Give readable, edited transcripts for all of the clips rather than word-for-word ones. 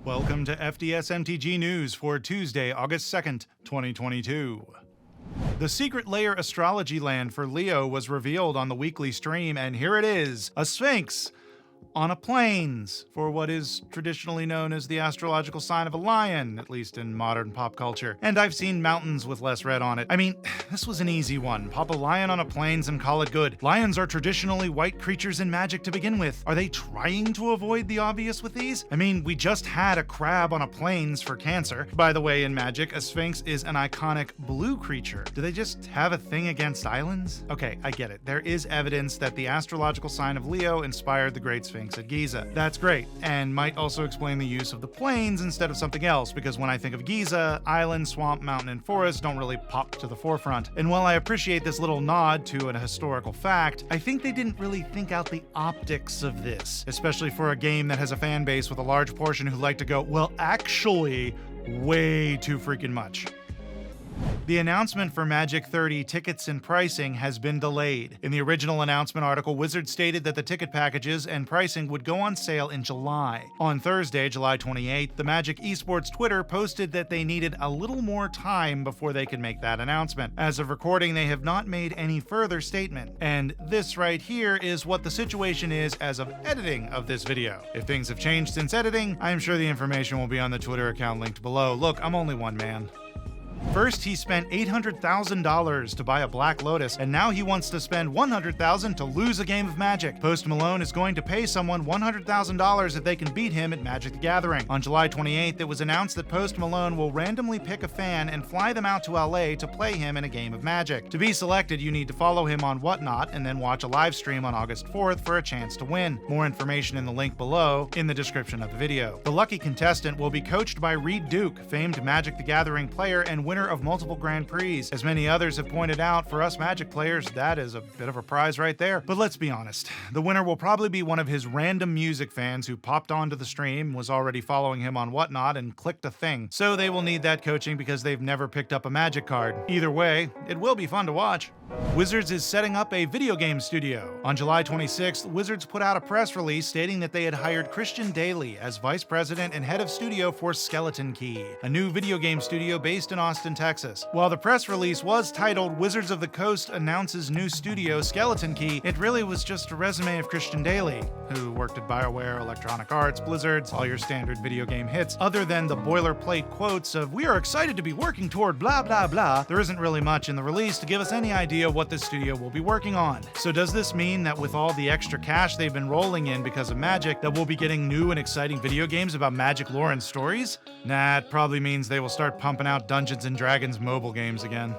Welcome to FDS MTG News for Tuesday, August 2nd, 2022. The secret layer Astrology land for Leo was revealed on the weekly stream, and here it is, a Sphinx on a plains for what is traditionally known as the astrological sign of a lion, at least in modern pop culture. And I've seen mountains with less red on it. I mean, this was an easy one. Pop a lion on a plains and call it good. Lions are traditionally white creatures in Magic to begin with. Are they trying to avoid the obvious with these? I mean, we just had a crab on a plains for Cancer. By the way, in Magic, a Sphinx is an iconic blue creature. Do they just have a thing against islands? Okay, I get it. There is evidence that the astrological sign of Leo inspired the Great Sphinx at Giza. That's great, and might also explain the use of the plains instead of something else, because when I think of Giza, island, swamp, mountain, and forest don't really pop to the forefront. And while I appreciate this little nod to an historical fact, I think they didn't really think out the optics of this, especially for a game that has a fan base with a large portion who like to go, well, actually, way too freaking much. The announcement for Magic 30 tickets and pricing has been delayed. In the original announcement article, Wizards stated that the ticket packages and pricing would go on sale in July. On Thursday, July 28th, the Magic Esports Twitter posted that they needed a little more time before they could make that announcement. As of recording, they have not made any further statement. And this right here is what the situation is as of editing of this video. If things have changed since editing, I'm sure the information will be on the Twitter account linked below. Look, I'm only one man. First, he spent $800,000 to buy a Black Lotus, and now he wants to spend $100,000 to lose a game of Magic. Post Malone is going to pay someone $100,000 if they can beat him at Magic the Gathering. On July 28th, it was announced that Post Malone will randomly pick a fan and fly them out to LA to play him in a game of Magic. To be selected, you need to follow him on Whatnot and then watch a live stream on August 4th for a chance to win. More information in the link below in the description of the video. The lucky contestant will be coached by Reed Duke, famed Magic the Gathering player and winner of multiple Grand Prix. As many others have pointed out, for us Magic players, that is a bit of a prize right there. But let's be honest, the winner will probably be one of his random music fans who popped onto the stream, was already following him on Whatnot, and clicked a thing. So they will need that coaching because they've never picked up a Magic card. Either way, it will be fun to watch. Wizards is setting up a video game studio. On July 26th, Wizards put out a press release stating that they had hired Christian Daly as vice president and head of studio for Skeleton Key, a new video game studio based in Austin, Texas. While the press release was titled Wizards of the Coast announces new studio Skeleton Key, it really was just a resume of Christian Daly, who worked at BioWare, Electronic Arts, Blizzards, all your standard video game hits. Other than the boilerplate quotes of, "We are excited to be working toward blah blah blah," there isn't really much in the release to give us any idea what this studio will be working on. So does this mean that with all the extra cash they've been rolling in because of Magic, that we'll be getting new and exciting video games about Magic lore and stories? Nah, it probably means they will start pumping out Dungeons & Dragons mobile games again.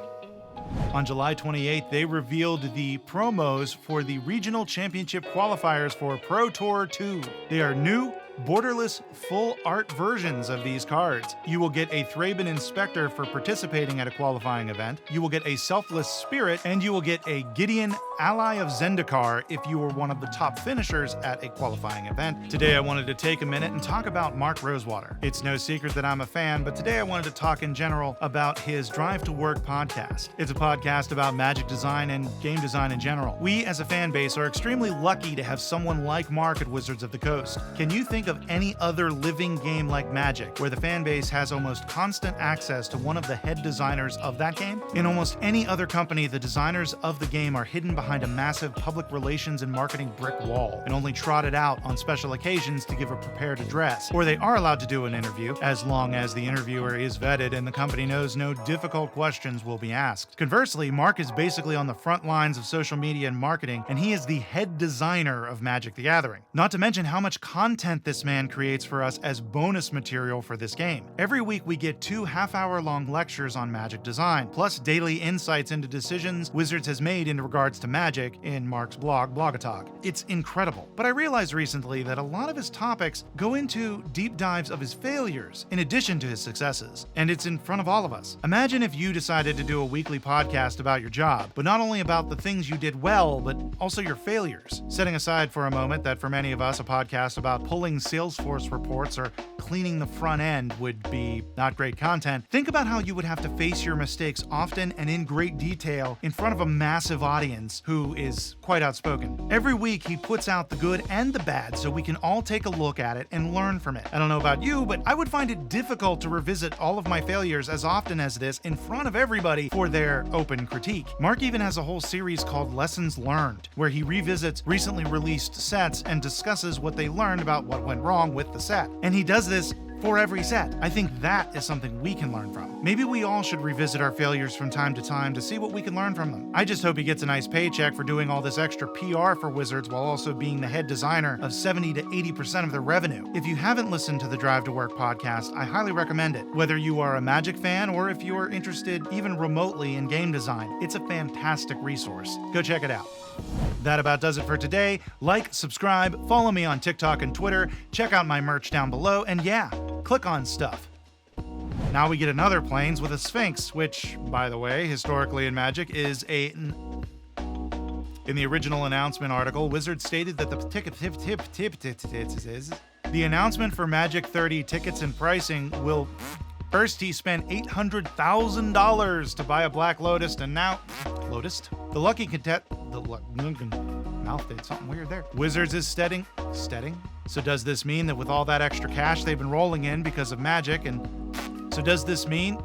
On July 28th, they revealed the promos for the regional championship qualifiers for Pro Tour 2. They are new, borderless, full art versions of these cards. You will get a Thraben Inspector for participating at a qualifying event, you will get a Selfless Spirit, and you will get a Gideon Ally of Zendikar if you were one of the top finishers at a qualifying event. Today I wanted to take a minute and talk about Mark Rosewater. It's no secret that I'm a fan, but today I wanted to talk in general about his Drive to Work podcast. It's a podcast about Magic design and game design in general. We as a fan base are extremely lucky to have someone like Mark at Wizards of the Coast. Can you think of any other living game like Magic where the fan base has almost constant access to one of the head designers of that game? In almost any other company, the designers of the game are hidden behind a massive public relations and marketing brick wall and only trotted out on special occasions to give a prepared address. Or they are allowed to do an interview, as long as the interviewer is vetted and the company knows no difficult questions will be asked. Conversely, Mark is basically on the front lines of social media and marketing, and he is the head designer of Magic the Gathering. Not to mention how much content this man creates for us as bonus material for this game. Every week we get 2 half-hour-long lectures on Magic design, plus daily insights into decisions Wizards has made in regards to Magic in Mark's blog, Blogatalk. It's incredible. But I realized recently that a lot of his topics go into deep dives of his failures in addition to his successes, and it's in front of all of us. Imagine if you decided to do a weekly podcast about your job, but not only about the things you did well, but also your failures. Setting aside for a moment that for many of us a podcast about pulling Salesforce reports or cleaning the front end would be not great content, think about how you would have to face your mistakes often and in great detail in front of a massive audience who is quite outspoken. Every week he puts out the good and the bad so we can all take a look at it and learn from it. I don't know about you, but I would find it difficult to revisit all of my failures as often as this in front of everybody for their open critique. Mark even has a whole series called Lessons Learned, where he revisits recently released sets and discusses what they learned about what went wrong with the set. And he does this for every set. I think that is something we can learn from. Maybe we all should revisit our failures from time to time to see what we can learn from them. I just hope he gets a nice paycheck for doing all this extra PR for Wizards while also being the head designer of 70 to 80% of their revenue. If you haven't listened to the Drive to Work podcast, I highly recommend it. Whether you are a Magic fan or if you're interested even remotely in game design, it's a fantastic resource. Go check it out. That about does it for today. Like, subscribe, follow me on TikTok and Twitter, check out my merch down below, and yeah, click on stuff. Now we get another Plains with a Sphinx, which, by the way, historically in Magic is in the original announcement article, Wizards stated that the announcement for Magic 30 tickets and pricing will... First, he spent $800,000 to buy a Black Lotus, and now... Lotus? The lucky contest... Mouth did something weird there. Wizards is steading? So does this mean that with all that extra cash they've been rolling in because of Magic, and... So does this mean...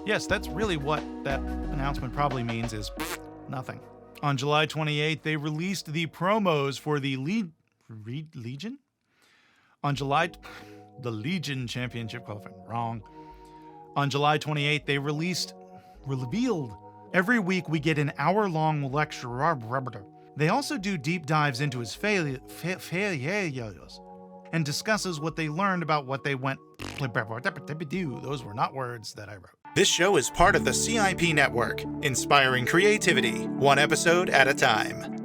Yes, that's really what that announcement probably means is nothing. On July 28th, they released the promos for the Legion? The Legion Championship qualifying. Wrong. On July 28th, they revealed. Every week we get an hour-long lecture. They also do deep dives into his failures and discusses what they learned about what they went. Those were not words that I wrote. This show is part of the CIP network, inspiring creativity, one episode at a time.